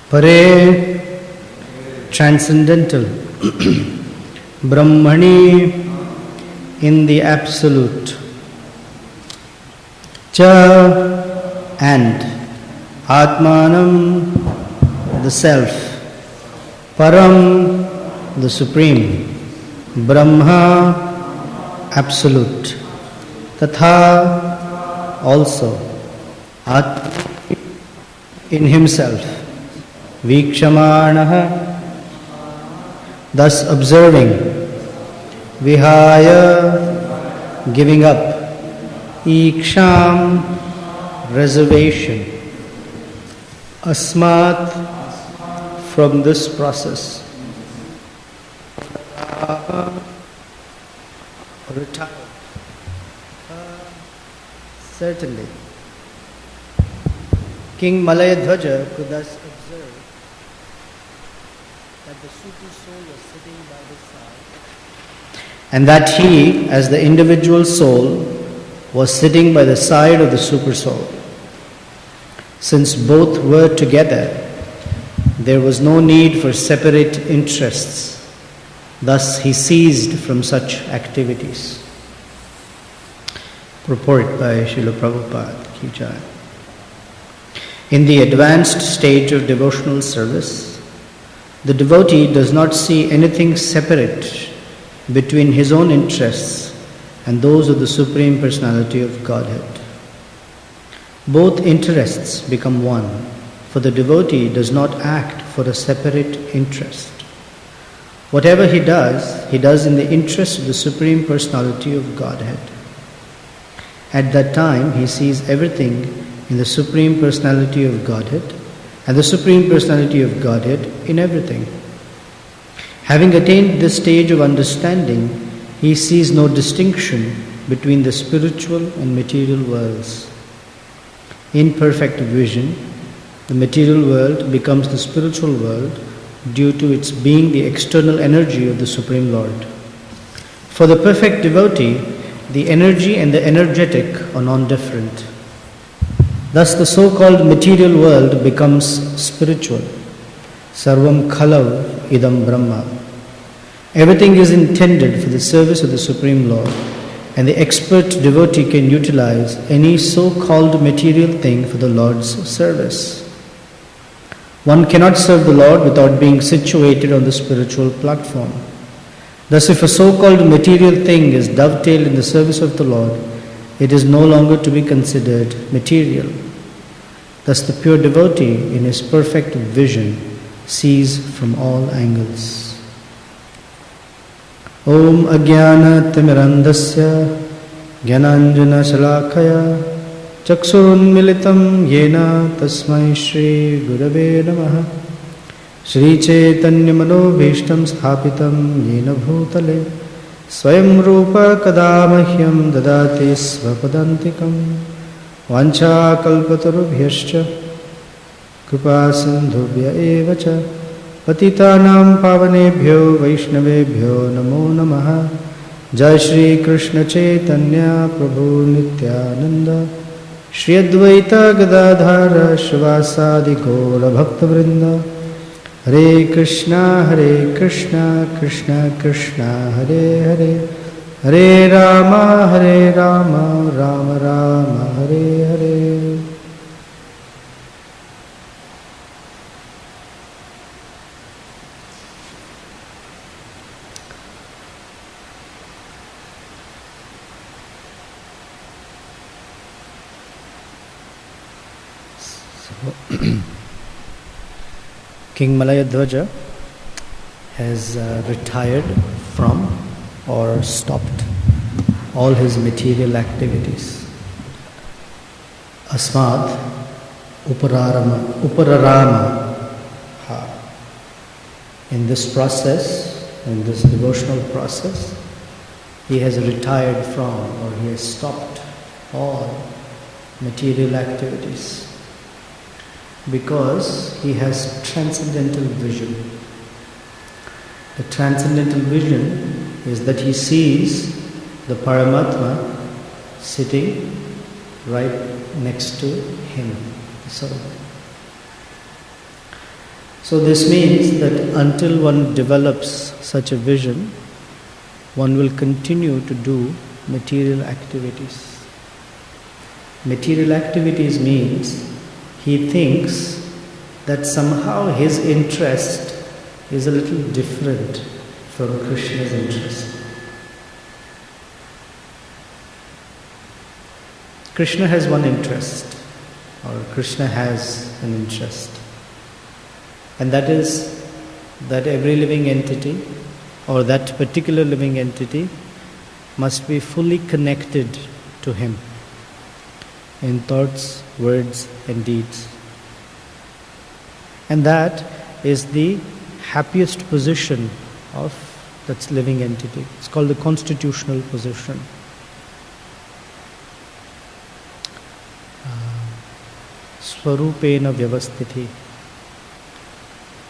Pare transcendental, Brahmani in the absolute, Cha and Atmanam the self, Param the supreme, Brahma absolute, Tatha also, Atma in himself, Vikshamanaha thus observing, Vihaya giving up, Iksham reservation, Asmat from this process, retired. Certainly. King Malayadhwaja could thus observe that the super soul was sitting by his side, and that he, as the individual soul, was sitting by the side of the super soul. Since both were together, there was no need for separate interests. Thus he ceased from such activities. Purport by Srila Prabhupada Ki Jai. In the advanced stage of devotional service, the devotee does not see anything separate between his own interests and those of the Supreme Personality of Godhead. Both interests become one, for the devotee does not act for a separate interest. Whatever he does in the interest of the Supreme Personality of Godhead. At that time, he sees everything in the Supreme Personality of Godhead, and the Supreme Personality of Godhead in everything. Having attained this stage of understanding, he sees no distinction between the spiritual and material worlds. In perfect vision, the material world becomes the spiritual world due to its being the external energy of the Supreme Lord. For the perfect devotee, the energy and the energetic are non-different. Thus the so-called material world becomes spiritual. Sarvam khalav idam brahma. Everything is intended for the service of the Supreme Lord, and the expert devotee can utilize any so-called material thing for the Lord's service. One cannot serve the Lord without being situated on the spiritual platform. Thus, if a so-called material thing is dovetailed in the service of the Lord, it is no longer to be considered material. Thus, the pure devotee, in his perfect vision, sees from all angles. Om Ajnana Timirandasya Jnananjana Shalakaya Chaksurunmilitam Yena Tasmai Shri Gurave Namaha Shri Chaitanya Manobhishtam Sthapitam Yena Bhutale Swayam Rupa Kadamahyam Dadati Svapadantikam Vancha Kalpatarubhyascha Kripa Sindhubhya Evacha Patitanam Pavanebhyo Vaishnavebhyo Namo Namaha Jai Shri Krishna Chaitanya Prabhu Nityananda Shri Advaita Gadadhara Shivasadi Gaura Bhakta Vrinda Hare Krishna Krishna Krishna Hare Hare Hare Rama Rama Rama Hare Hare. King Malayadhwaja has retired from or stopped all his material activities. Asmat Upararama. In this process, in this devotional process, he has retired from or he has stopped all material activities, because he has transcendental vision. The transcendental vision is that he sees the Paramatma sitting right next to him. So, So this means that until one develops such a vision, one will continue to do material activities. Material activities means he thinks that somehow his interest is a little different from Krishna's interest. Krishna has one interest, or Krishna has an interest, and that is that every living entity, or that particular living entity, must be fully connected to him in thoughts, words, and deeds. And that is the happiest position of that living entity. It's called the constitutional position. Swarupena vyavasthiti.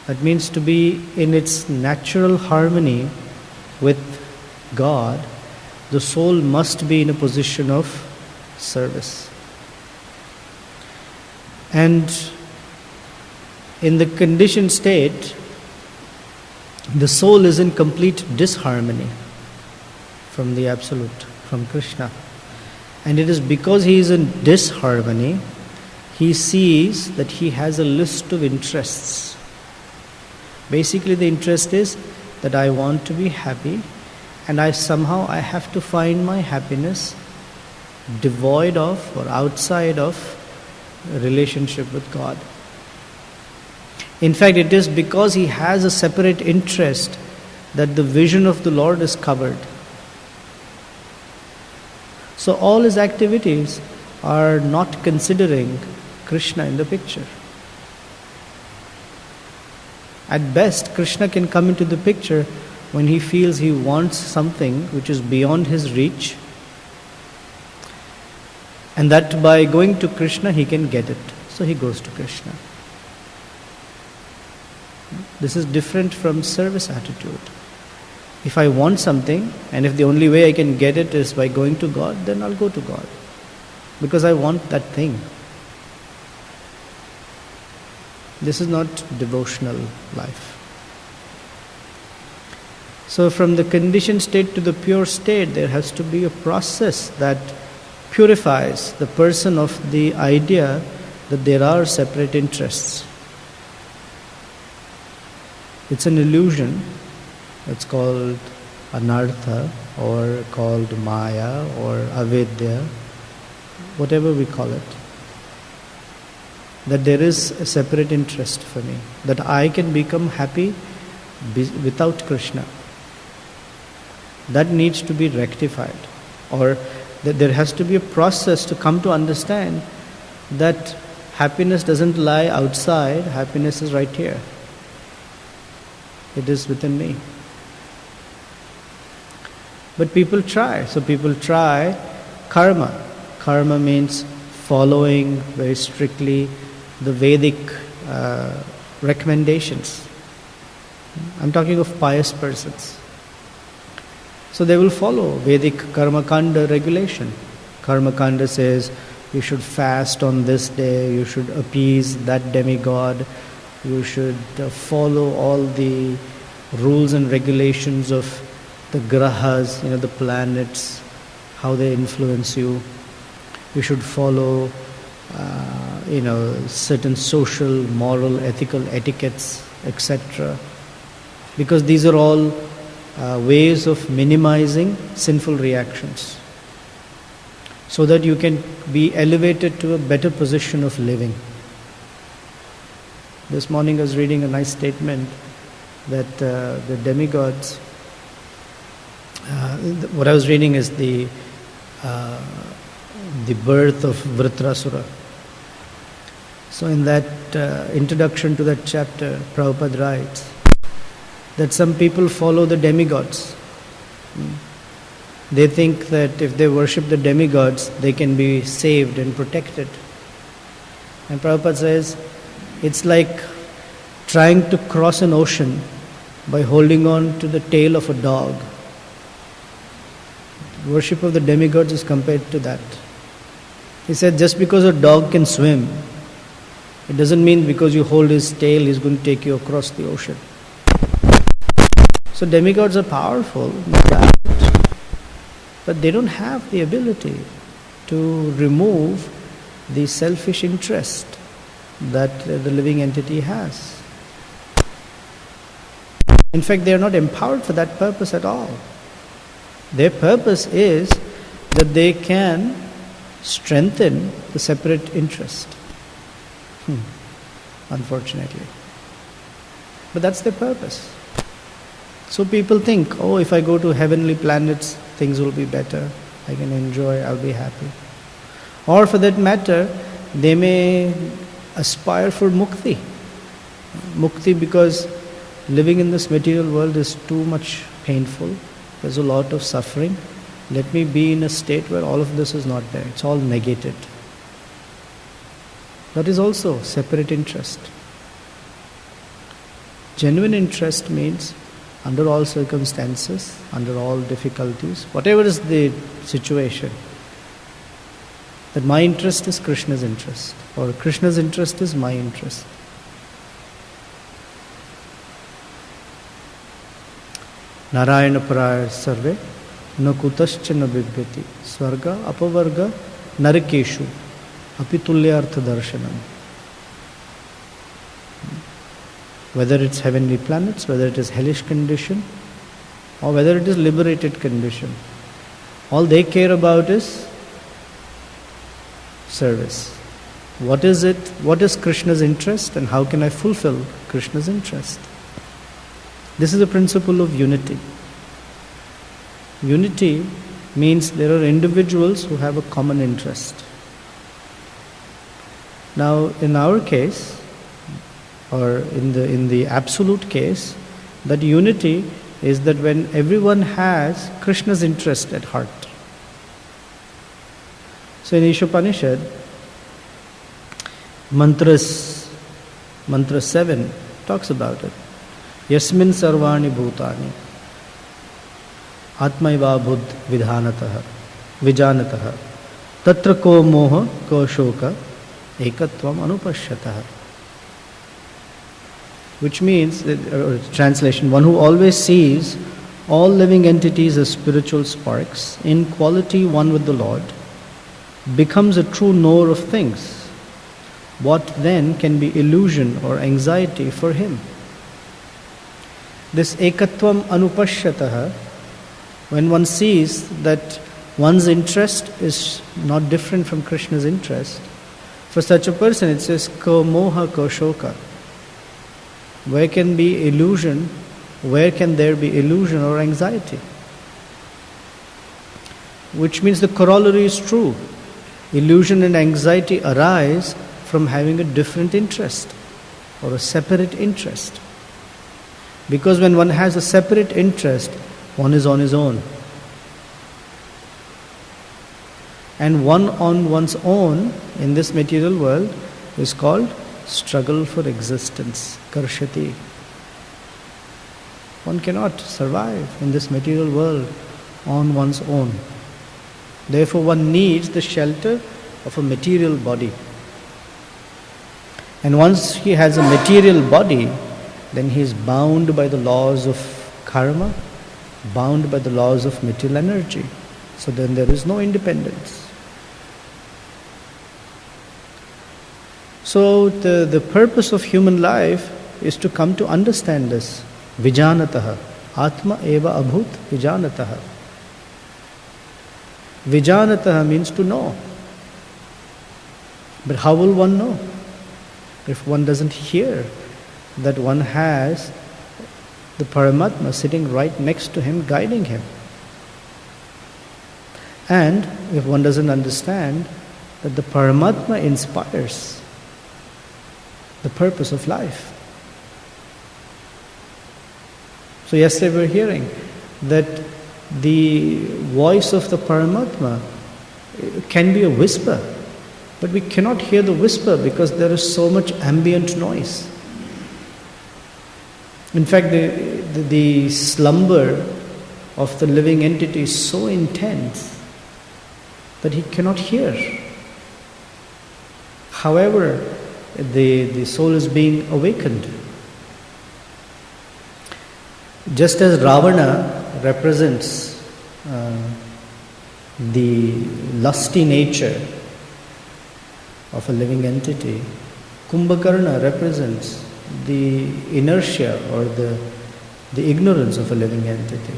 That means to be in its natural harmony with God. The soul must be in a position of service. And in the conditioned state, the soul is in complete disharmony from the Absolute, from Krishna. And it is because he is in disharmony, he sees that he has a list of interests. Basically, the interest is that I want to be happy, and I have to find my happiness devoid of or outside of a relationship with God. In fact, it is because he has a separate interest that the vision of the Lord is covered. So all his activities are not considering Krishna in the picture. At best, Krishna can come into the picture when he feels he wants something which is beyond his reach, and that by going to Krishna he can get it. So he goes to Krishna. This is different from service attitude. If I want something, and if the only way I can get it is by going to God, then I'll go to God, because I want that thing. This is not devotional life. So from the conditioned state to the pure state, there has to be a process that purifies the person of the idea that there are separate interests. It's an illusion. It's called anartha, or called maya, or avidya, whatever we call it. That there is a separate interest for me, that I can become happy without Krishna. That needs to be rectified, or that there has to be a process to come to understand that happiness doesn't lie outside, happiness is right here. It is within me. But people try. So people try karma. Karma means following very strictly the Vedic recommendations. I'm talking of pious persons. So they will follow Vedic karma kanda regulation. Karma kanda says you should fast on this day, you should appease that demigod, you should follow all the rules and regulations of the grahas, the planets, how they influence you. You should follow certain social, moral, ethical etiquettes, etc. Because these are all ways of minimizing sinful reactions, so that you can be elevated to a better position of living. This morning I was reading a nice statement that the demigods, what I was reading is the birth of Vritrasura. So in that introduction to that chapter, Prabhupada writes that some people follow the demigods. They think that if they worship the demigods, they can be saved and protected. And Prabhupada says, it's like trying to cross an ocean by holding on to the tail of a dog. Worship of the demigods is compared to that. He said, just because a dog can swim, It doesn't mean because you hold his tail, he's going to take you across the ocean. So demigods are powerful, no doubt, but they don't have the ability to remove the selfish interest that the living entity has. In fact, they are not empowered for that purpose at all. Their purpose is that they can strengthen the separate interest. Unfortunately. But that's their purpose. So people think, if I go to heavenly planets, things will be better. I can enjoy, I'll be happy. Or for that matter, they may aspire for mukti. Mukti because living in this material world is too much painful. There's a lot of suffering. Let me be in a state where all of this is not there. It's all negated. That is also separate interest. Genuine interest means under all circumstances, under all difficulties, whatever is the situation, that my interest is Krishna's interest, or Krishna's interest is my interest. Narayana paraya sarve na kutascha na bibyati swarga apavarga narakeshu apitulyartha darshanam. Whether it's heavenly planets, whether it is hellish condition, or whether it is liberated condition, all they care about is service. What is it? What is Krishna's interest, and how can I fulfill Krishna's interest? This is the principle of unity. Unity means there are individuals who have a common interest. Now, in our case, or in the absolute case, that unity is that when everyone has Krishna's interest at heart. So in Ishopanishad, mantra 7 talks about it. Yasmin sarvani bhutani atmaiva buddh vidhanatah vijanatah tatra ko moha ko shoka ekatvam anupashyatah. Which means, translation, one who always sees all living entities as spiritual sparks, in quality one with the Lord, becomes a true knower of things. What then can be illusion or anxiety for him? This ekatvam anupashyatah, when one sees that one's interest is not different from Krishna's interest, for such a person it says ko moha ko shoka. Where can be illusion? Where can there be illusion or anxiety? Which means the corollary is true. Illusion and anxiety arise from having a different interest or a separate interest. Because when one has a separate interest, one is on his own. And one on one's own in this material world is called struggle for existence, karshati. One cannot survive in this material world on one's own. Therefore, one needs the shelter of a material body. And once he has a material body, then he is bound by the laws of karma, bound by the laws of material energy. So then there is no independence. So the purpose of human life is to come to understand this. Vijanataha. Atma eva abhut vijanataha. Vijanataha means to know. But how will one know? If one doesn't hear that one has the Paramatma sitting right next to him, guiding him. And if one doesn't understand that the Paramatma inspires the purpose of life. So yesterday we were hearing that the voice of the Paramatma can be a whisper, but we cannot hear the whisper because there is so much ambient noise. In fact, the slumber of the living entity is so intense that he cannot hear. However, the soul is being awakened. Just as Ravana represents the lusty nature of a living entity, Kumbhakarna represents the inertia or the ignorance of a living entity.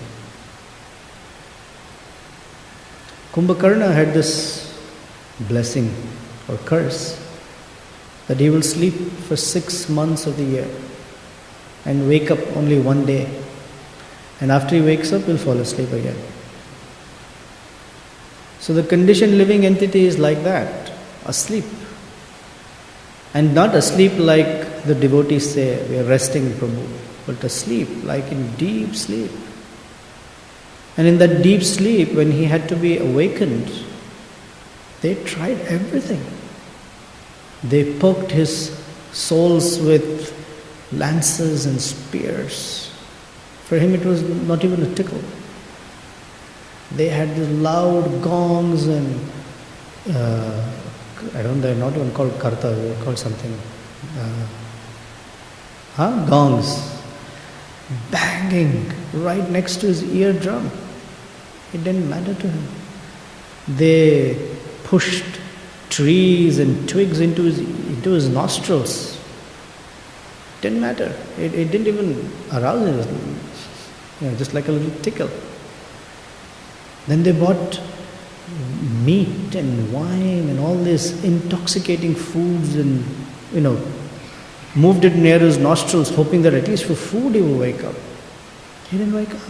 Kumbhakarna had this blessing or curse that he will sleep for 6 months of the year and wake up only one day. And after he wakes up, he'll fall asleep again. So the conditioned living entity is like that, asleep. And not asleep like the devotees say, we are resting in Prabhu, but asleep, like in deep sleep. And in that deep sleep, when he had to be awakened, they tried everything. They poked his souls with lances and spears. For him it was not even a tickle. They had these loud gongs and they're not even called karta, they're called something. Gongs. Banging right next to his eardrum. It didn't matter to him. They pushed trees and twigs into his nostrils. Didn't matter. It didn't even arouse him. Just like a little tickle. Then they bought meat and wine and all these intoxicating foods and, moved it near his nostrils, hoping that at least for food he will wake up. He didn't wake up.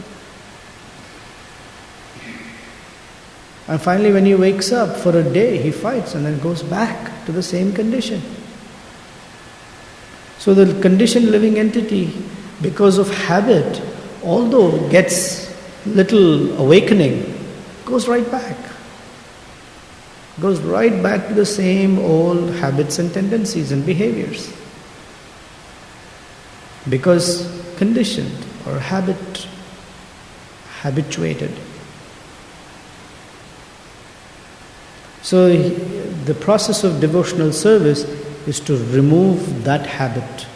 And finally, when he wakes up for a day, he fights and then goes back to the same condition. So the conditioned living entity, because of habit, although gets little awakening, goes right back. Goes right back to the same old habits and tendencies and behaviors. Because conditioned or habituated. So the process of devotional service is to remove that habit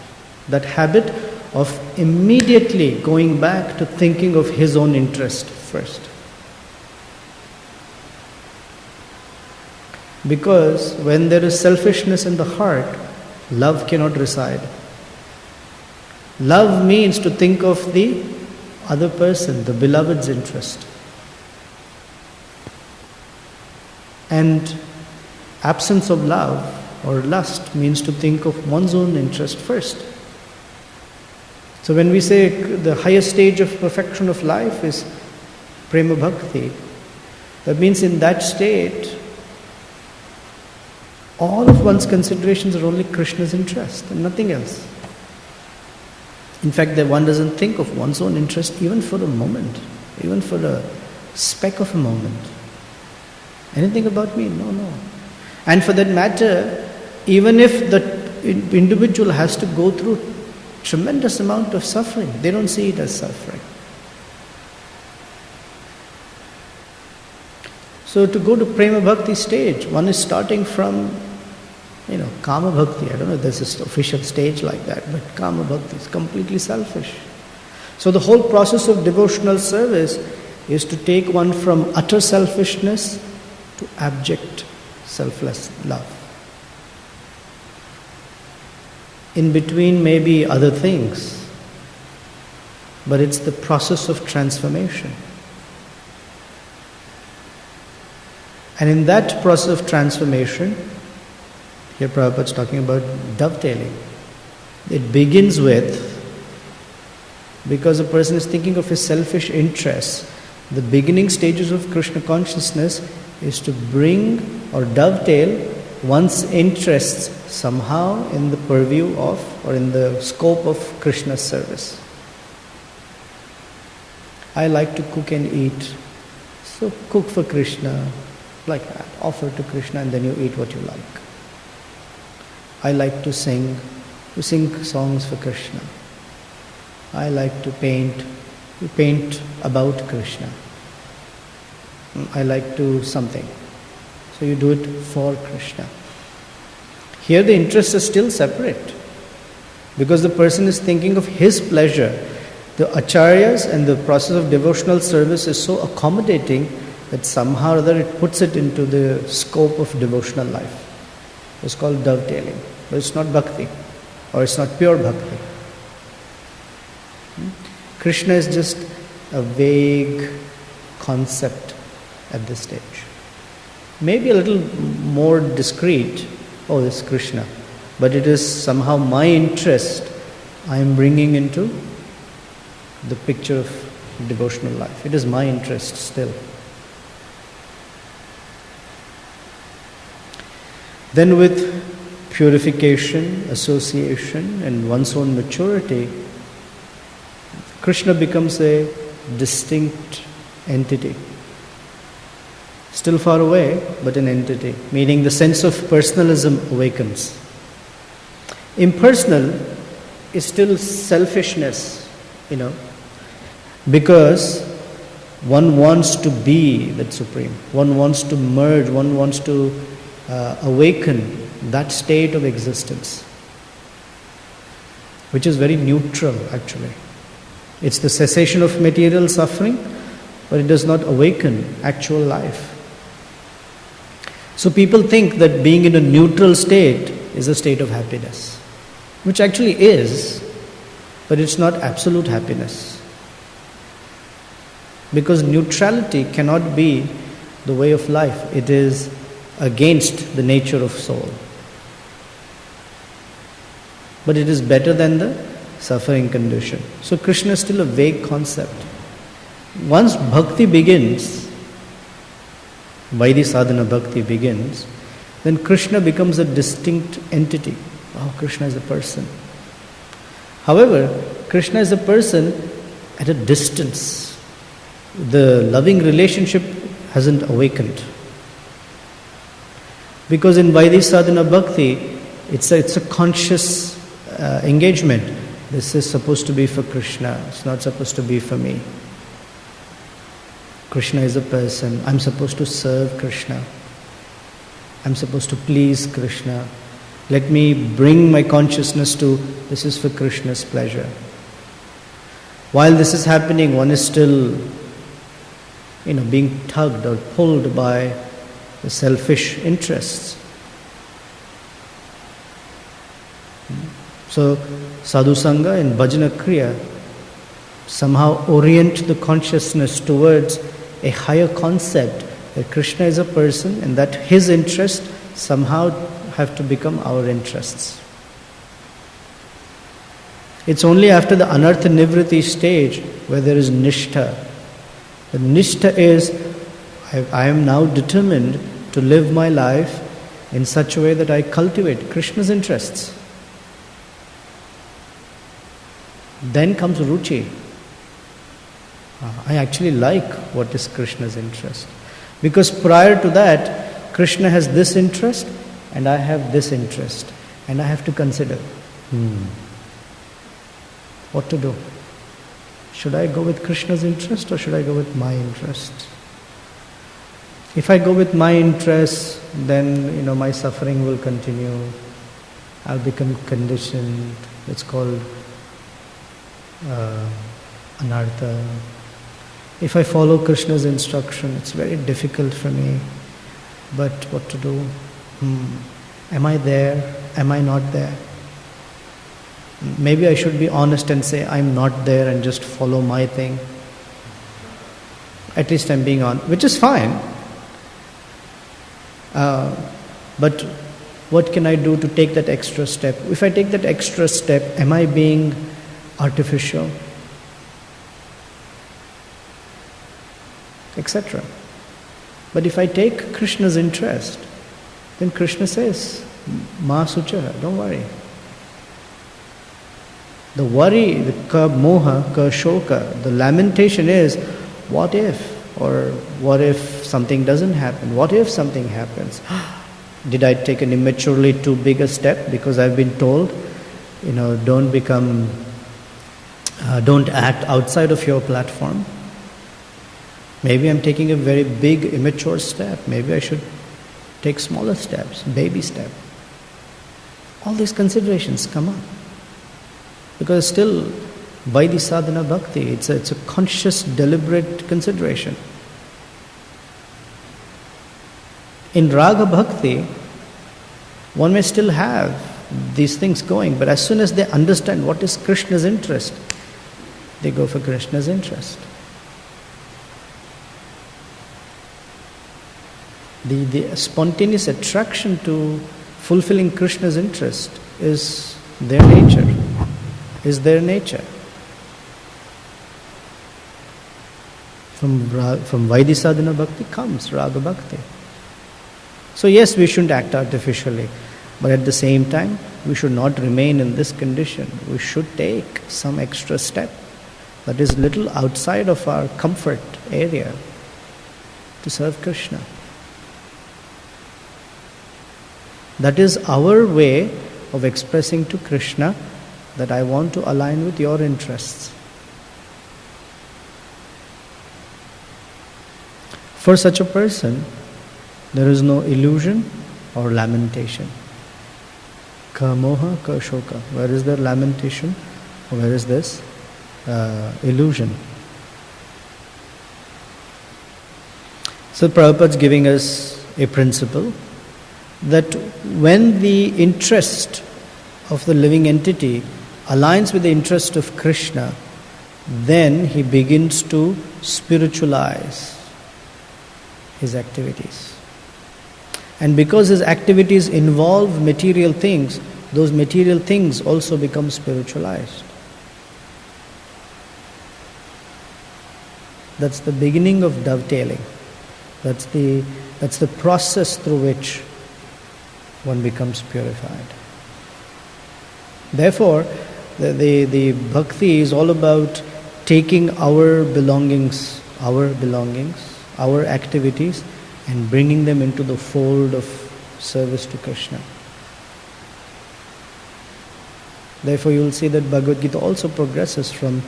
of immediately going back to thinking of his own interest first. Because when there is selfishness in the heart, love cannot reside. Love means to think of the other person, the beloved's interest. And absence of love or lust means to think of one's own interest first. So when we say the highest stage of perfection of life is prema bhakti, that means in that state, all of one's considerations are only Krishna's interest and nothing else. In fact, that one doesn't think of one's own interest even for a moment, even for a speck of a moment. Anything about me? No. And for that matter, even if the individual has to go through tremendous amount of suffering, they don't see it as suffering. So to go to prema bhakti stage, one is starting from, kama bhakti. I don't know if there's an official stage like that, but kama bhakti is completely selfish. So the whole process of devotional service is to take one from utter selfishness to abject selfless love. In between may be other things, but it's the process of transformation. And in that process of transformation, here Prabhupada is talking about dovetailing. It begins with, because a person is thinking of his selfish interests, the beginning stages of Krishna consciousness is to bring or dovetail one's interests somehow in the purview of or in the scope of Krishna's service. I like to cook and eat, so cook for Krishna, like that. Offer to Krishna and then you eat what you like. I like to sing, you sing songs for Krishna. I like to paint, you paint about Krishna. I like to something, so you do it for Krishna. Here the interests are still separate, because the person is thinking of his pleasure. The acharyas and the process of devotional service is so accommodating that somehow or other it puts it into the scope of devotional life. It's called dovetailing, but it's not bhakti, or it's not pure bhakti. Krishna is just a vague concept at this stage. Maybe a little more discreet, oh, this is Krishna, but it is somehow my interest I am bringing into the picture of devotional life. It is my interest still. Then with purification, association, and one's own maturity, Krishna becomes a distinct entity. Still far away, but an entity, meaning the sense of personalism awakens. Impersonal is still selfishness, because one wants to be that supreme. One wants to merge, one wants to awaken that state of existence, which is very neutral actually. It's the cessation of material suffering, but it does not awaken actual life. So people think that being in a neutral state is a state of happiness, which actually is, but it's not absolute happiness. Because neutrality cannot be the way of life. It is against the nature of soul. But it is better than the suffering condition. So Krishna is still a vague concept. Once bhakti begins, Vaidhi sadhana bhakti begins, then Krishna becomes a distinct entity. Oh, Krishna is a person. However, Krishna is a person at a distance. The loving relationship hasn't awakened. Because in Vaidhi sadhana bhakti, it's a conscious engagement. This is supposed to be for Krishna. It's not supposed to be for me. Krishna is a person. I'm supposed to serve Krishna. I'm supposed to please Krishna. Let me bring my consciousness to this is for Krishna's pleasure. While this is happening, one is still, being tugged or pulled by the selfish interests. So, sadhu sangha and bhajana kriya somehow orient the consciousness towards a higher concept that Krishna is a person and that his interests somehow have to become our interests. It's only after the anartha nivritti stage where there is nishtha. The nishtha is, I am now determined to live my life in such a way that I cultivate Krishna's interests. Then comes ruchi. I actually like what is Krishna's interest. Because prior to that, Krishna has this interest and I have this interest. And I have to consider, what to do? Should I go with Krishna's interest or should I go with my interest? If I go with my interest, then my suffering will continue. I'll become conditioned. It's called anartha. If I follow Krishna's instruction, it's very difficult for me. But what to do? Am I there? Am I not there? Maybe I should be honest and say I'm not there and just follow my thing. At least I'm being honest, which is fine. But what can I do to take that extra step? If I take that extra step, am I being artificial? Etc. But if I take Krishna's interest, then Krishna says, Ma sucha, don't worry. The worry, the ka moha, ka shoka, the lamentation is, what if? Or what if something doesn't happen? What if something happens? Did I take an immaturely too big a step? Because I've been told, don't act outside of your platform. Maybe I'm taking a very big, immature step. Maybe I should take smaller steps, baby step. All these considerations come up. Because still, Vaidhi sadhana bhakti, it's a conscious, deliberate consideration. In raga bhakti, one may still have these things going, but as soon as they understand what is Krishna's interest, they go for Krishna's interest. The spontaneous attraction to fulfilling Krishna's interest is their nature. From Vaidhi sadhana bhakti comes raga bhakti. So yes, we shouldn't act artificially, but at the same time, we should not remain in this condition. We should take some extra step that is little outside of our comfort area to serve Krishna. That is our way of expressing to Krishna that I want to align with your interests. For such a person, there is no illusion or lamentation. Ka moha, ka shoka. Where is there lamentation? Where is this illusion? So Prabhupada's giving us a principle that when the interest of the living entity aligns with the interest of Krishna, then he begins to spiritualize his activities. And because his activities involve material things, those material things also become spiritualized. That's the beginning of dovetailing. That's the process through which one becomes purified. Therefore, the bhakti is all about taking our belongings, our activities, and bringing them into the fold of service to Krishna. Therefore, you will see that Bhagavad Gita also progresses from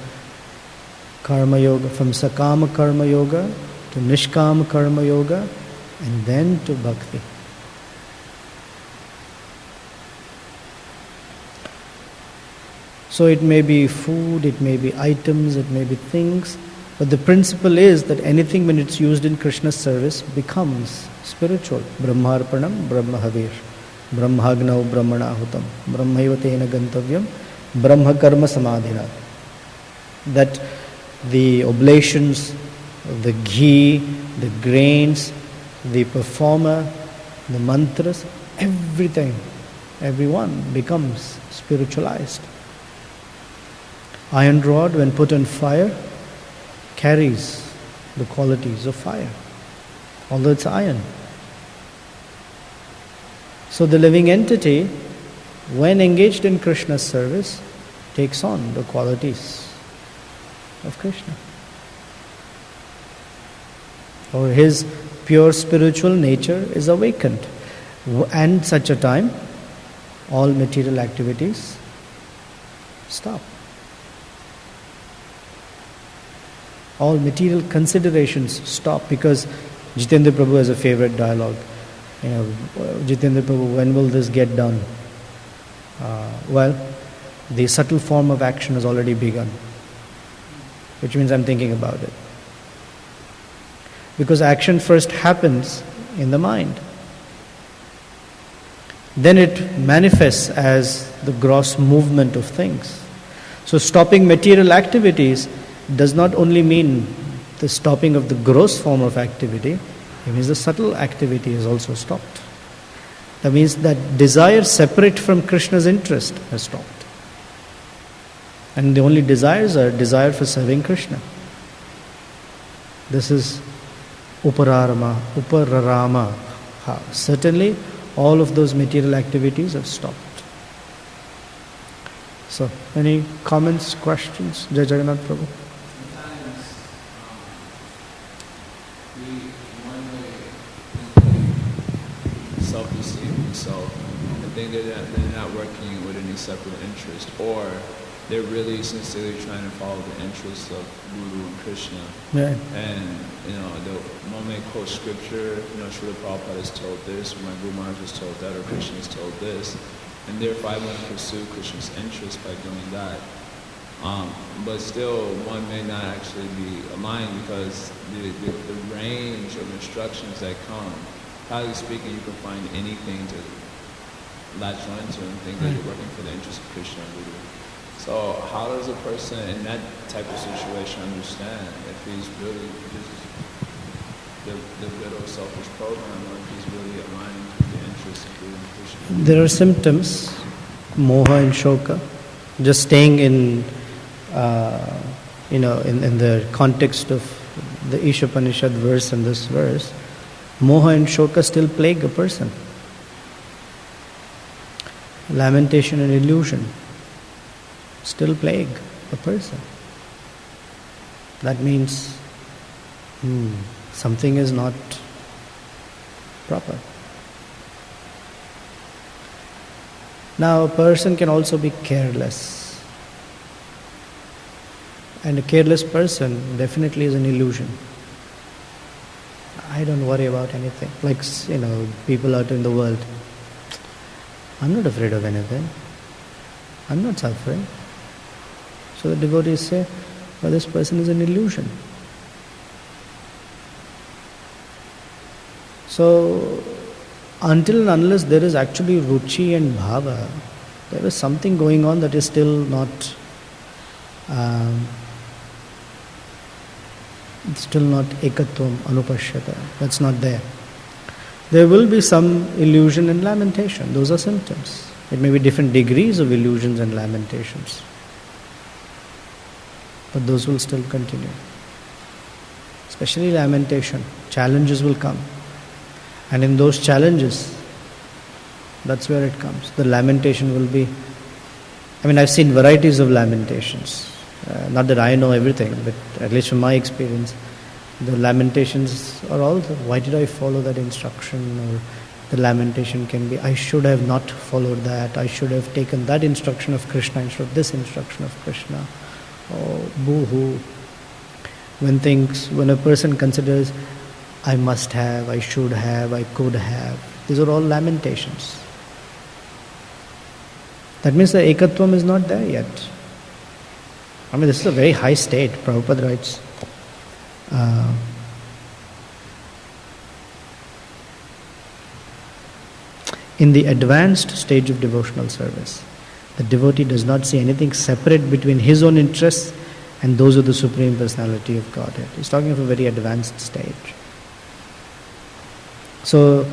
karma yoga, from sakama karma yoga to nishkama karma yoga, and then to bhakti. So it may be food, it may be items, it may be things, but the principle is that anything when it's used in Krishna's service becomes spiritual. Brahmarpanam, Brahmahavir, Brahmagnau, Brahmanahutam, Brahmaivatena gantavyam, Brahma karma samadhina. That the oblations, the ghee, the grains, the performer, the mantras, everything, everyone becomes spiritualized. Iron rod, when put on fire, carries the qualities of fire, although it's iron. So the living entity, when engaged in Krishna's service, takes on the qualities of Krishna. Or his pure spiritual nature is awakened. And such a time, all material activities stop. All material considerations stop, because Jitendra Prabhu has a favorite dialogue. Jitendra Prabhu, when will this get done? Well, the subtle form of action has already begun, which means I'm thinking about it. Because action first happens in the mind. Then it manifests as the gross movement of things. So stopping material activities does not only mean the stopping of the gross form of activity, it means the subtle activity is also stopped. That means that desire separate from Krishna's interest has stopped. And the only desires are desire for serving Krishna. This is upararama. Certainly, all of those material activities have stopped. So, any comments, questions? Jai Jagannath Prabhu. Self-esteem, self, and think that they're not working with any separate interest, or they're really sincerely trying to follow the interests of Guru and Krishna. Yeah. And one may quote scripture, Srila Prabhupada has told this, or my Guru Maharaj has told that, or Krishna has told this, and therefore I want to pursue Krishna's interest by doing that. But still, one may not actually be aligned because the range of instructions that come, probably speaking, you can find anything to latch onto and think that you're working for the interest of Krishna and Guru. So how does a person in that type of situation understand if he's really just the little selfish program, or if he's really aligned with the interests of Guru and Krishna? There are symptoms, moha and shoka. Just staying in in the context of the Ishopanishad verse and this verse, moha and shoka still plague a person. Lamentation and illusion still plague a person. That means something is not proper. Now a person can also be careless. And a careless person definitely is an illusion. I don't worry about anything. Like, people out in the world. I'm not afraid of anything. I'm not suffering. So the devotees say, well, this person is an illusion. So, until and unless there is actually ruchi and bhava, there is something going on that is still not ekatvam anupashyata. That's not there. There will be some illusion and lamentation. Those are symptoms. It may be different degrees of illusions and lamentations. But those will still continue. Especially lamentation. Challenges will come. And in those challenges, that's where it comes. The lamentation will be... I've seen varieties of lamentations. Not that I know everything, but at least from my experience, the lamentations are all, why did I follow that instruction? Or the lamentation can be, I should have not followed that. I should have taken that instruction of Krishna instead of this instruction of Krishna. Oh, boo-hoo. When a person considers, I must have, I should have, I could have, these are all lamentations. That means the ekatvam is not there yet. This is a very high state. Prabhupada writes, in the advanced stage of devotional service, the devotee does not see anything separate between his own interests and those of the Supreme Personality of Godhead. He's talking of a very advanced stage. So,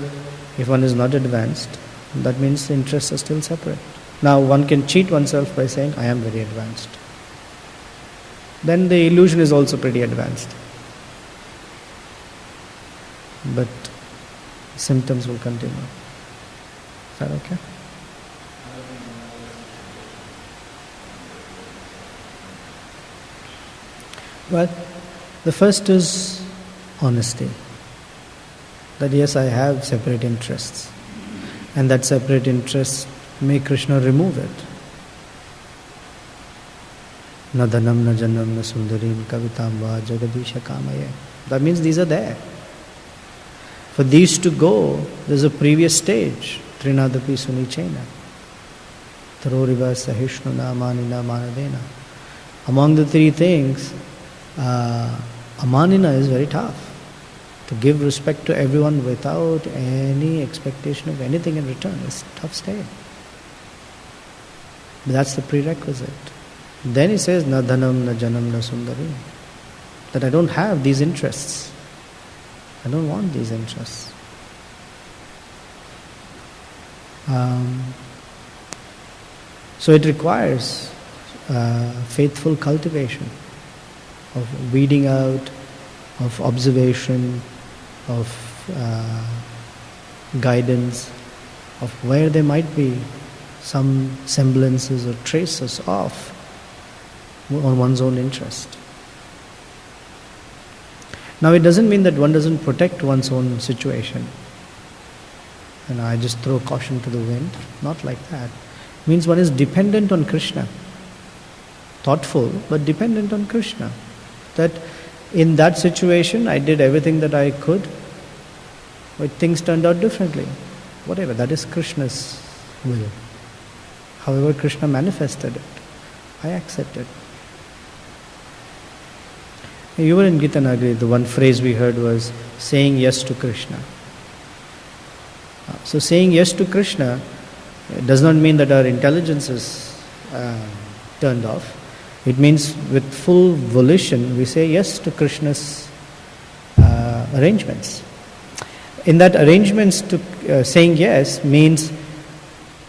if one is not advanced, that means the interests are still separate. Now, one can cheat oneself by saying, I am very advanced. Then the illusion is also pretty advanced. But symptoms will continue. Is that okay? Well, the first is honesty. That yes, I have separate interests. And that separate interests, may Krishna remove it. Na dhanam, na janam, na sundarim, kavitam va jagadisha kamaye. That means these are there. For these to go, there's a previous stage. Trinadapi sunichena. Taroriva sahishnuna manina manadena. Among the three things, amanina is very tough. To give respect to everyone without any expectation of anything in return is a tough state. But that's the prerequisite. Then he says, na dhanam, na janam, na sundarim. That I don't have these interests. I don't want these interests. So it requires faithful cultivation of weeding out, of observation, of guidance, of where there might be some semblances or traces of on one's own interest. Now it doesn't mean that one doesn't protect one's own situation. I just throw caution to the wind. Not like that. It means one is dependent on Krishna. Thoughtful, but dependent on Krishna. That in that situation I did everything that I could, but things turned out differently. Whatever, that is Krishna's will. However Krishna manifested it, I accept it. You were in Gita Nagari, the one phrase we heard was saying yes to Krishna. So saying yes to Krishna does not mean that our intelligence is turned off. It means with full volition we say yes to Krishna's arrangements. In that arrangements to saying yes means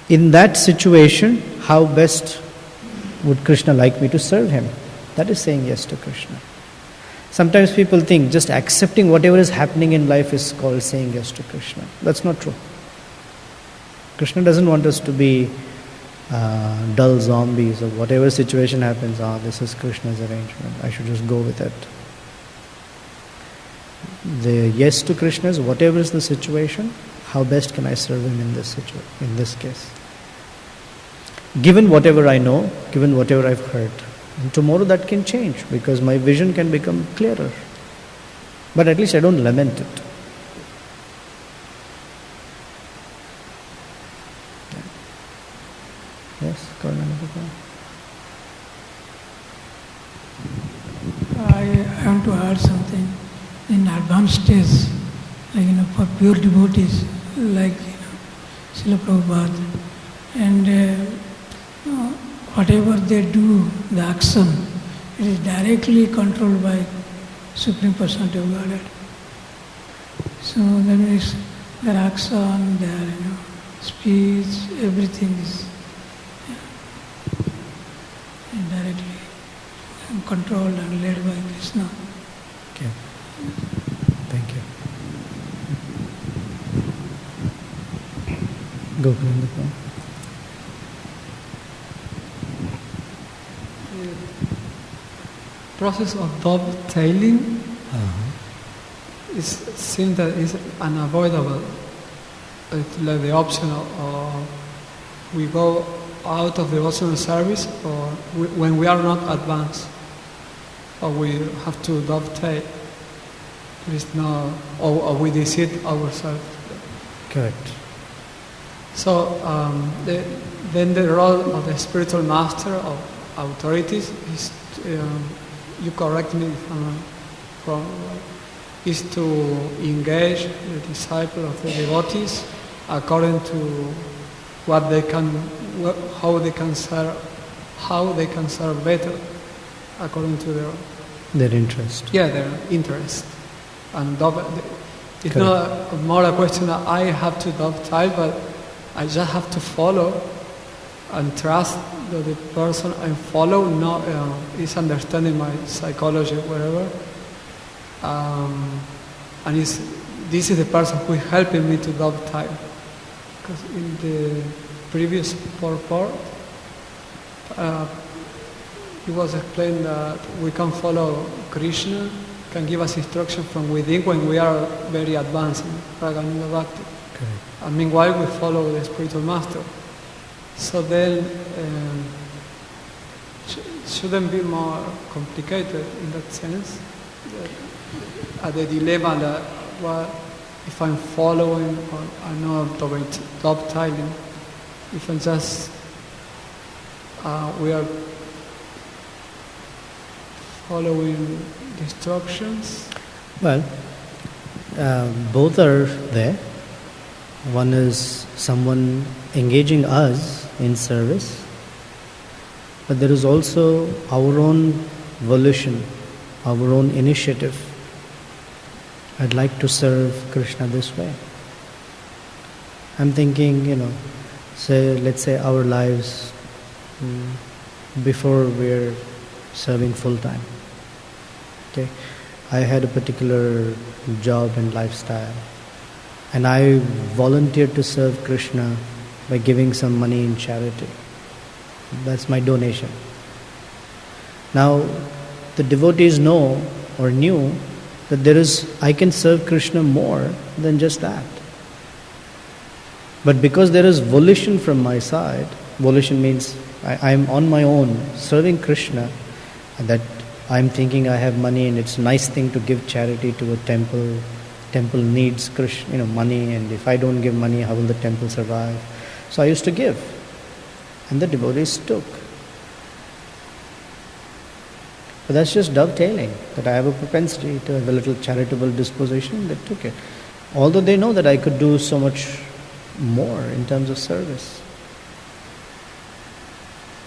in that situation how best would Krishna like me to serve him. That is saying yes to Krishna. Sometimes people think just accepting whatever is happening in life is called saying yes to Krishna. That's not true. Krishna doesn't want us to be dull zombies or whatever situation happens, this is Krishna's arrangement, I should just go with it. The yes to Krishna is whatever is the situation, how best can I serve him in this case. Given whatever I know, given whatever I've heard. And tomorrow that can change because my vision can become clearer. But at least I don't lament it. Yes, Karnanaka. I want to add something. In advanced stage, like for pure devotees, like Srila Prabhupada, and whatever they do, the action, it is directly controlled by Supreme Personality of Godhead. So that means their action, their speech, everything is indirectly controlled and led by Krishna. Okay. Thank you. Go Karnanaka. Process of dovetailing seems that is unavoidable. It's like the option of we go out of the devotional service or when we are not advanced, or we have to dovetail. There is no, or we deceive ourselves. Correct. So then the role of the spiritual master of authorities is, you correct me if I'm wrong, is to engage the disciple of the devotees according to what they can, how they can serve better, according to their interest. Yeah, their interest. And it's not more a question that I have to dovetail, but I just have to follow and trust that the person I follow is understanding my psychology, whatever. And this is the person who is helping me to dovetail. Because in the previous purport, it was explained that we can follow Krishna, can give us instruction from within when we are very advanced in Raganuga Bhakti. Okay. And meanwhile we follow the spiritual master. So then shouldn't be more complicated in that sense. The dilemma that if I'm following or I'm not dovetailing, if I'm just we are following the instructions. Well, both are there. One is someone engaging us in service, but there is also our own volition, our own initiative. I'd like to serve Krishna this way. I'm thinking, let's say our lives before we're serving full time. Okay, I had a particular job and lifestyle, and I volunteered to serve Krishna by giving some money in charity. That's my donation. Now, the devotees know or knew that I can serve Krishna more than just that. But because there is volition from my side, volition means I'm on my own serving Krishna, and that I'm thinking I have money and it's a nice thing to give charity to a temple. Temple needs Krishna, money, and if I don't give money, how will the temple survive? So I used to give. And the devotees took. But that's just dovetailing, that I have a propensity to have a little charitable disposition, they took it. Although they know that I could do so much more in terms of service.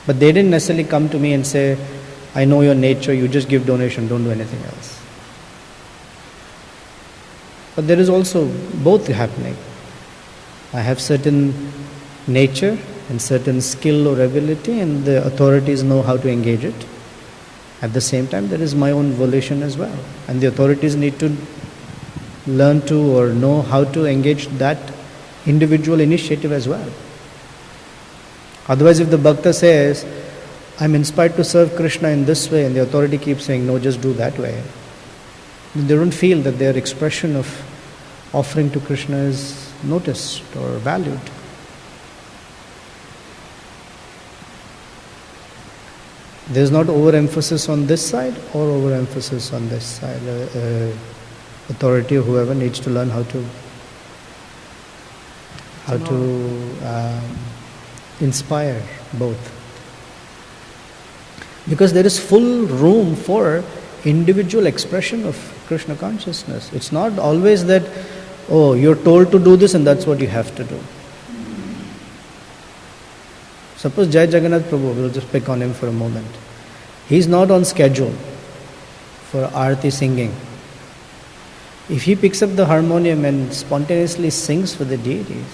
But they didn't necessarily come to me and say, I know your nature, you just give donation, don't do anything else. But there is also both happening. I have certain nature and certain skill or ability, and the authorities know how to engage it. At the same time, there is my own volition as well. And the authorities need to learn to or know how to engage that individual initiative as well. Otherwise, if the bhakta says, I'm inspired to serve Krishna in this way, and the authority keeps saying, no, just do that way, they don't feel that their expression of offering to Krishna is noticed or valued. There's not overemphasis on this side or overemphasis on this side. Authority or whoever needs to learn how to inspire both. Because there is full room for individual expression of Krishna consciousness. It's not always that, oh, you're told to do this and that's what you have to do. Suppose Jai Jagannath Prabhu, we'll just pick on him for a moment. He's not on schedule for Aarti singing. If he picks up the harmonium and spontaneously sings for the deities,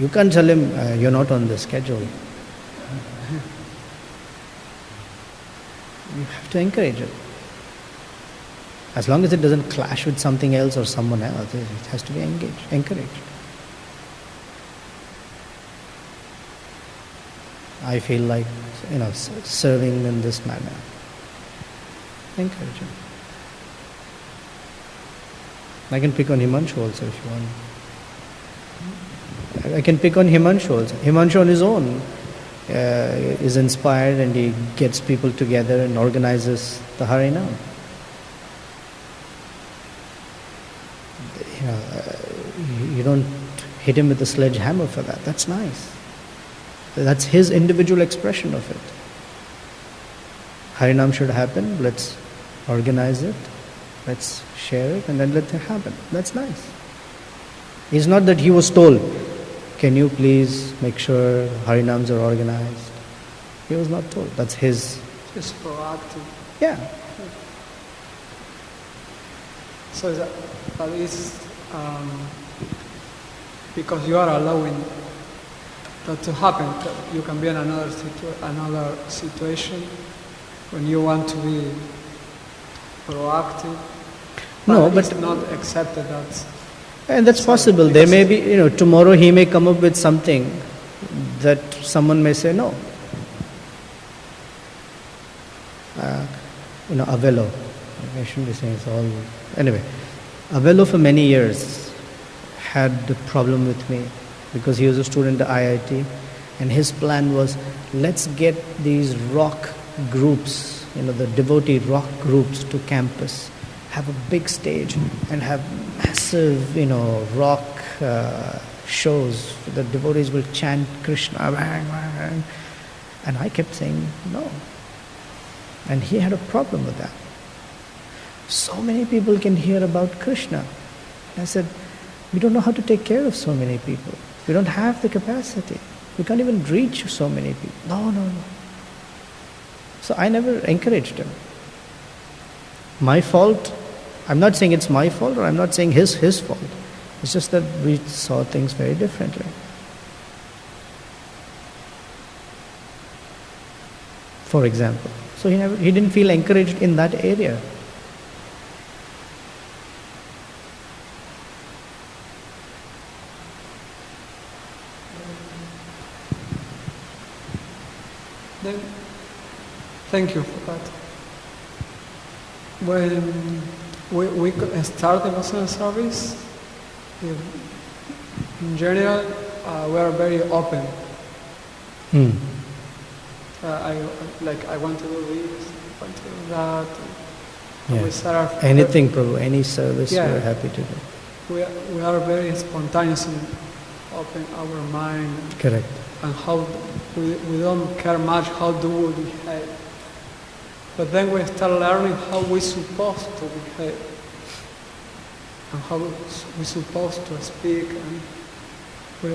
you can't tell him, you're not on the schedule. You have to encourage it. As long as it doesn't clash with something else or someone else, it has to be encouraged. I feel like, serving in this manner. Encourage him. I can pick on Himanshu also if you want. I can pick on Himanshu also. Himanshu on his own is inspired and he gets people together and organizes the Harinam. You don't hit him with a sledgehammer for that. That's nice. That's his individual expression of it. Harinam should happen. Let's organize it. Let's share it and then let it happen. That's nice. It's not that he was told, can you please make sure Harinams are organized? He was not told. That's his. Just proactive. Yeah. So that is because you are allowing that to happen. You can be in another situation when you want to be proactive. No, but it's not accepted. That's possible. There may be, tomorrow he may come up with something that someone may say no. Avello. I shouldn't be saying it's all. Anyway, Avello for many years had a problem with me because he was a student at IIT, and his plan was, let's get these rock groups, the devotee rock groups to campus, have a big stage and have massive, rock shows. The devotees will chant Krishna, and I kept saying no. And he had a problem with that. So many people can hear about Krishna. I said, we don't know how to take care of so many people. We don't have the capacity. We can't even reach so many people. No. So I never encouraged him. My fault, I'm not saying it's my fault, or I'm not saying his fault. It's just that we saw things very differently. For example. So he didn't feel encouraged in that area. Then, thank you for that. When we start the devotional service, in general, we are very open. I want to do this, I want to do that. We start anything, Prabhu, any service, Yeah. we're happy to do. We are very spontaneous open our mind. Correct. And how we don't care much how do we behave. But then we start learning how we're supposed to behave and how we're supposed to speak, and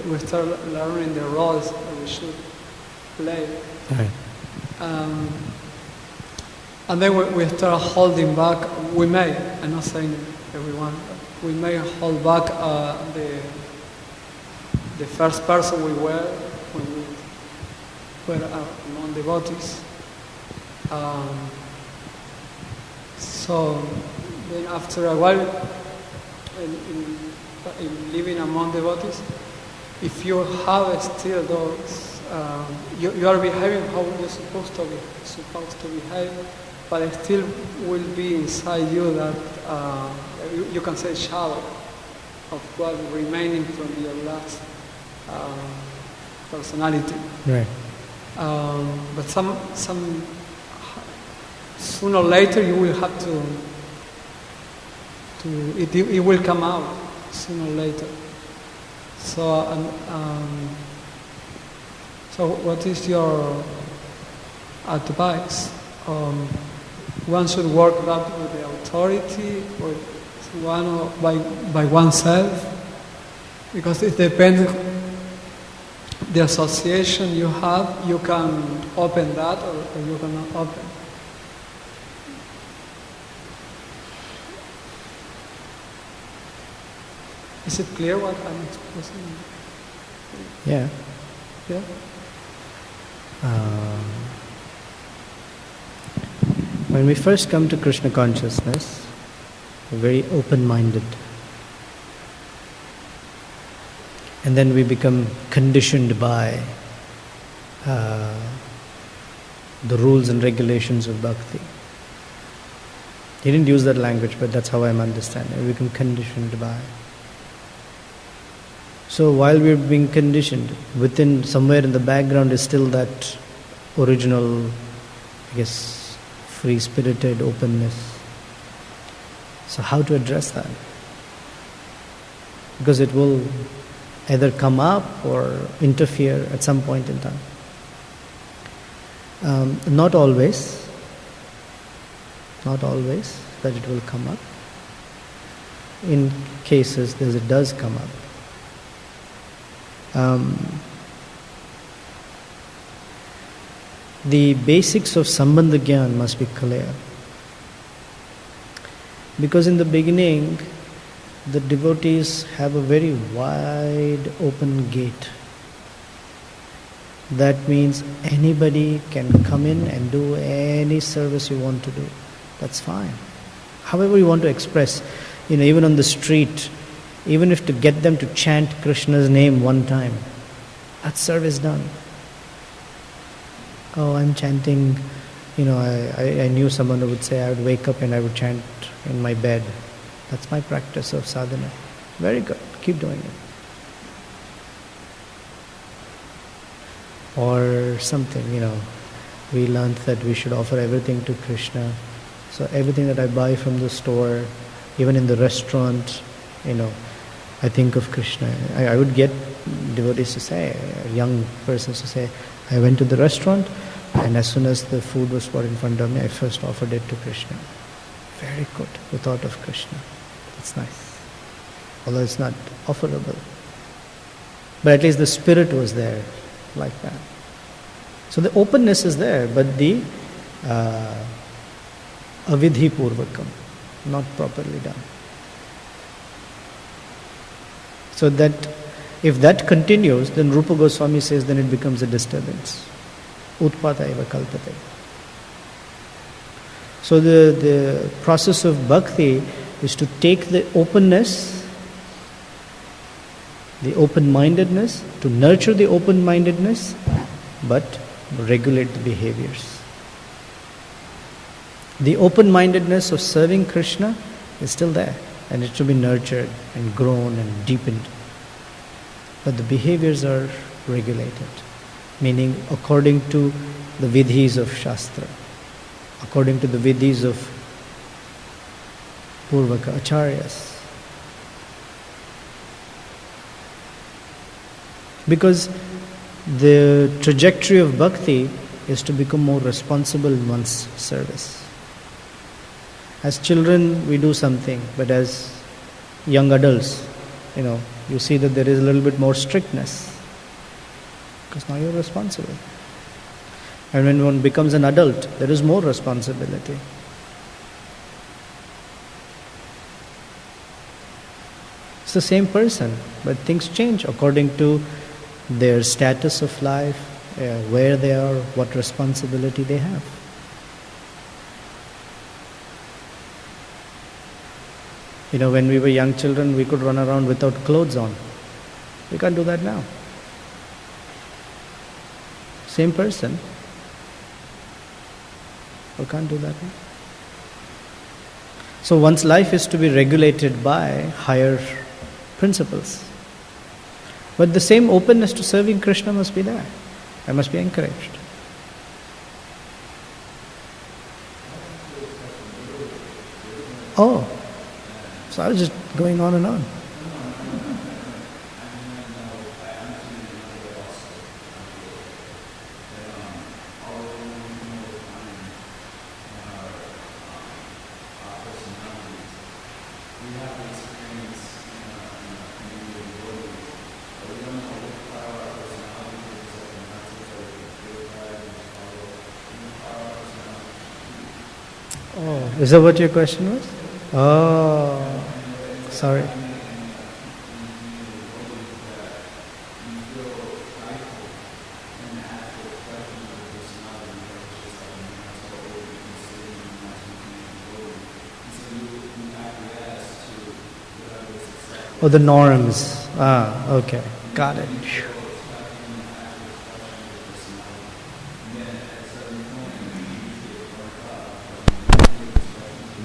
we start learning the roles that we should play. Right. And then we start holding back. We may, I'm not saying everyone, but we may hold back the first person we were when we were among devotees. So then after a while, in living among devotees, if you have still those, you are behaving how you're supposed to behave, but it still will be inside you that you can say shadow of what remaining from your last personality. Right. But some sooner or later you will have to it will come out sooner or later. So so what is your advice? One should work that with the authority or by oneself, because it depends. The association you have, you can open that or you cannot open. Is it clear what I'm expressing? Yeah. Yeah? When we first come to Krishna consciousness, we're very open-minded. And then we become conditioned by the rules and regulations of bhakti. He didn't use that language, but that's how I'm understanding. We become conditioned by. So while we're being conditioned, within, somewhere in the background is still that original, I guess, free-spirited openness. So how to address that? Because it will either come up or interfere at some point in time. Not always that it will come up. In cases that it does come up. The basics of Sambandha Gyan must be clear. Because in the beginning, the devotees have a very wide open gate. That means anybody can come in and do any service you want to do. That's fine. However you want to express, even on the street, even if to get them to chant Krishna's name one time, that's service done. Oh, I'm chanting, I knew someone who would say I would wake up and I would chant in my bed. That's my practice of sadhana. Very good. Keep doing it. Or something, we learned that we should offer everything to Krishna. So everything that I buy from the store, even in the restaurant, I think of Krishna. I would get devotees to say, young persons to say, I went to the restaurant and as soon as the food was brought in front of me, I first offered it to Krishna. Very good. The thought of Krishna. That's nice. Although it's not offerable. But at least the spirit was there, like that. So the openness is there, but the avidhi purvakam, not properly done. So that if that continues, then Rupa Goswami says then it becomes a disturbance. Utpata eva kalpate. So the process of bhakti is to take the openness, the open-mindedness, to nurture the open-mindedness, but regulate the behaviors. The open-mindedness of serving Krishna is still there, and it should be nurtured and grown and deepened. But the behaviors are regulated, meaning according to the vidhis of Shastra, according to the vidhis of Purvaka Acharyas. Because the trajectory of bhakti is to become more responsible in one's service. As children, we do something, but as young adults, you see that there is a little bit more strictness. Because now you're responsible. And when one becomes an adult, there is more responsibility. It's the same person, but things change according to their status of life, where they are, what responsibility they have. When we were young children, we could run around without clothes on. We can't do that now. Same person. We can't do that now. So one's life is to be regulated by higher principles. But the same openness to serving Krishna must be there. I must be encouraged. Oh, so I was just going on and on. Oh, is that what your question was? Oh, sorry. Oh, the norms. Okay. Got it.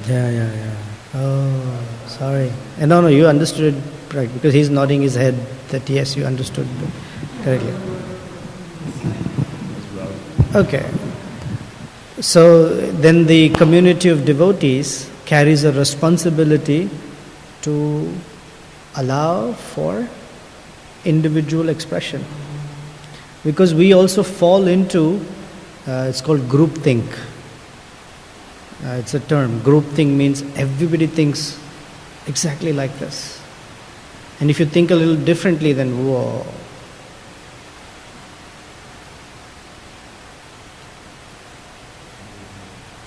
Yeah. Oh, sorry. And no, you understood right, because he's nodding his head that yes, you understood correctly. Okay. So then the community of devotees carries a responsibility to allow for individual expression. Because we also fall into, it's called groupthink. It's a term. Groupthink means everybody thinks exactly like this. And if you think a little differently, then whoa.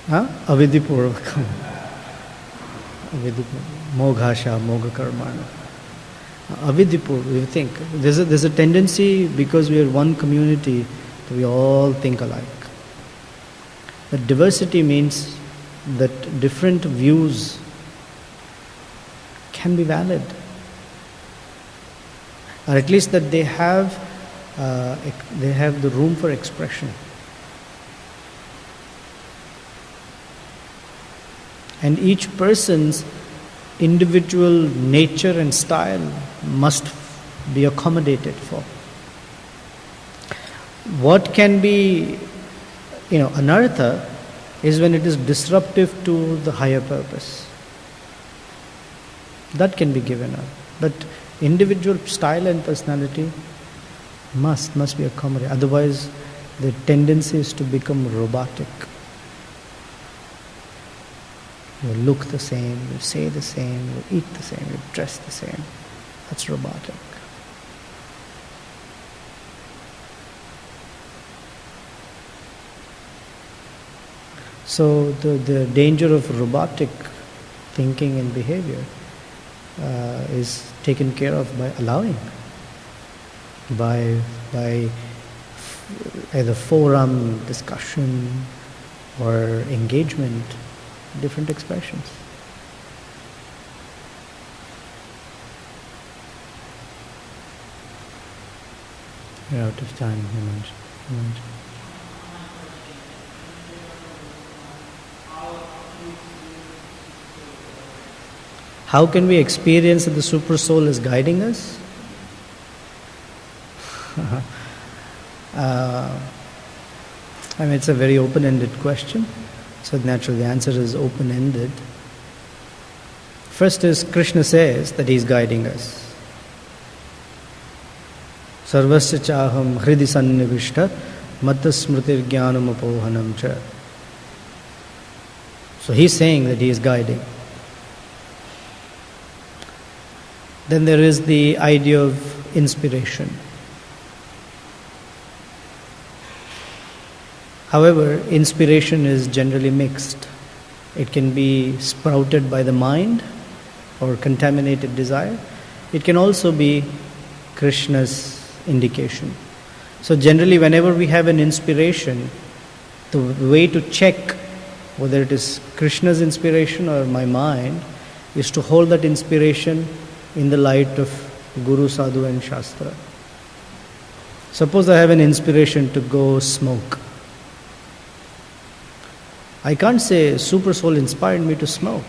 Avidipurvakam. Moghasha, Moghakarmana. Avidipur, you think. There's a tendency, because we are one community, that we all think alike. But diversity means that different views can be valid. Or at least that they have the room for expression. And each person's individual nature and style must be accommodated for. What can be, anartha is when it is disruptive to the higher purpose. That can be given up. But individual style and personality must be accommodated. Otherwise, the tendency is to become robotic. You look the same, you say the same, you eat the same, you dress the same. That's robotic. So the danger of robotic thinking and behavior is taken care of by allowing, by either forum, discussion, or engagement, different expressions. We're out of time, Hemant. How can we experience that the Super Soul is guiding us? It's a very open-ended question. So naturally the answer is open-ended. First is Krishna says that He's guiding us. Sarvasya chaham hridi sannivishta matta smritir jnanam apohanam cha. So he's saying that he is guiding. Then there is the idea of inspiration. However, inspiration is generally mixed. It can be sprouted by the mind or contaminated desire. It can also be Krishna's indication. So generally, whenever we have an inspiration, the way to check whether it is Krishna's inspiration or my mind is to hold that inspiration in the light of Guru, Sadhu and Shastra. Suppose I have an inspiration to go smoke. I can't say Super Soul inspired me to smoke,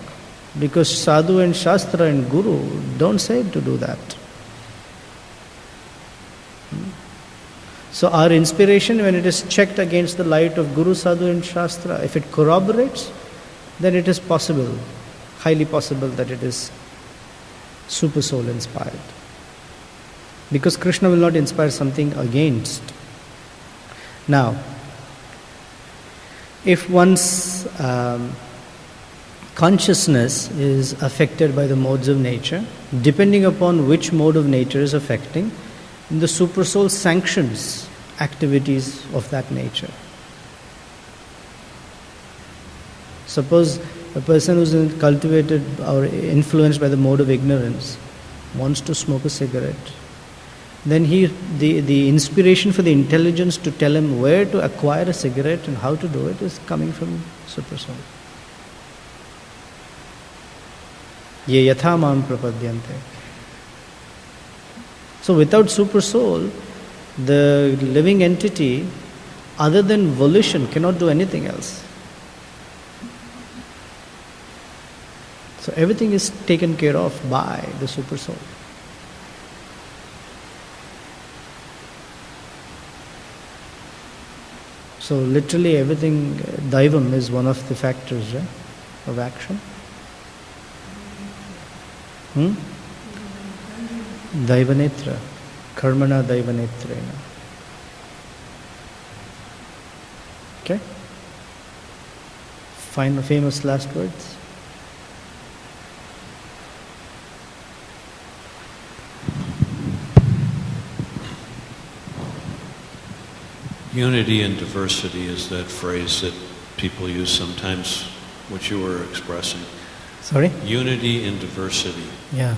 because Sadhu and Shastra and Guru don't say to do that. So our inspiration, when it is checked against the light of Guru, Sadhu and Shastra, if it corroborates, then it is possible, highly possible that it is Super Soul inspired. Because Krishna will not inspire something against. Now, if one's consciousness is affected by the modes of nature, depending upon which mode of nature is affecting, the Super Soul sanctions activities of that nature. Suppose a person who is cultivated or influenced by the mode of ignorance wants to smoke a cigarette, then the inspiration for the intelligence to tell him where to acquire a cigarette and how to do it is coming from Super Soul. Ye yatha mam prapadyante. So without Super Soul, the living entity, other than volition, cannot do anything else. So everything is taken care of by the Super Soul. So literally everything, Daivam is one of the factors of action. Daivanetra, karmana daivanetrena. Okay? Final famous last words. Unity and diversity is that phrase that people use sometimes, which you were expressing. Sorry? Unity and diversity. Yeah.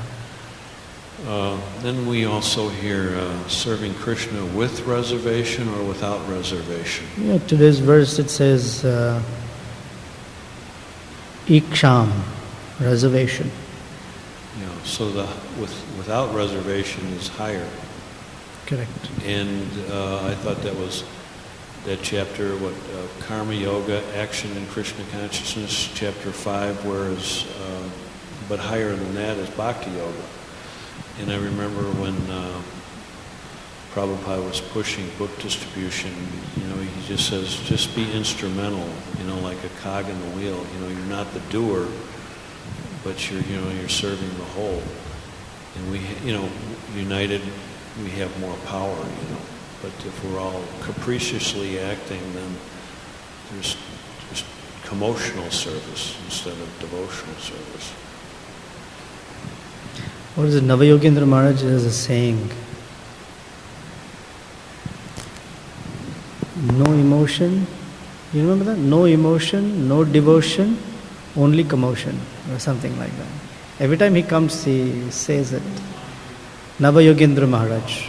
Then we also hear serving Krishna with reservation or without reservation. Yeah, today's verse it says iksham, reservation. You know, so the without reservation is higher. Correct. And I thought that was that chapter, Karma Yoga, Action in Krishna Consciousness, chapter 5, whereas, but higher than that is Bhakti Yoga. And I remember when Prabhupada was pushing book distribution, he just says, just be instrumental, like a cog in the wheel. You're not the doer, but you're serving the whole. And we, united, we have more power, But if we're all capriciously acting, then there's commotional service instead of devotional service. What is it? Navayogendra Maharaj has a saying. No emotion. You remember that? No emotion, no devotion, only commotion, or something like that. Every time he comes, he says it. Navayogendra Maharaj.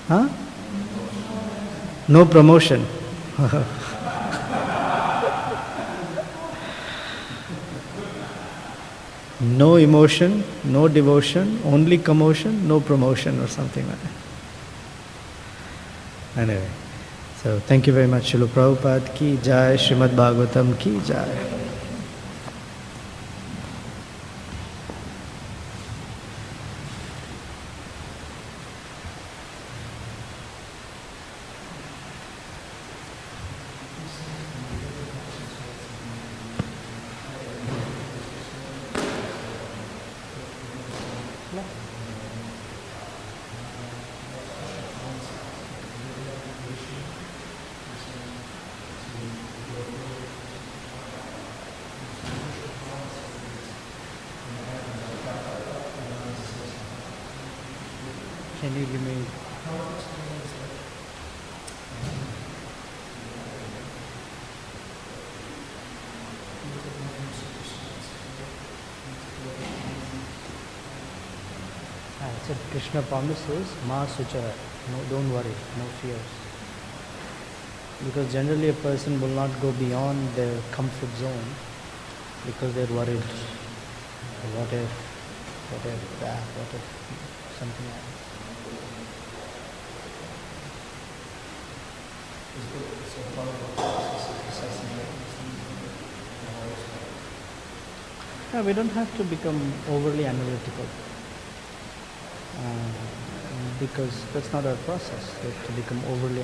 Huh? No promotion. No emotion, no devotion, only commotion, no promotion, or something like that. Anyway, so thank you very much. Srila Prabhupada ki jai, Srimad Bhagavatam ki jai. Can you give me? I said Krishna promises, Ma Suchara, no, don't worry, no fears. Because generally a person will not go beyond their comfort zone because they're worried. What if that, what if something else. No, we don't have to become overly analytical. Because that's not our process. We have to become overly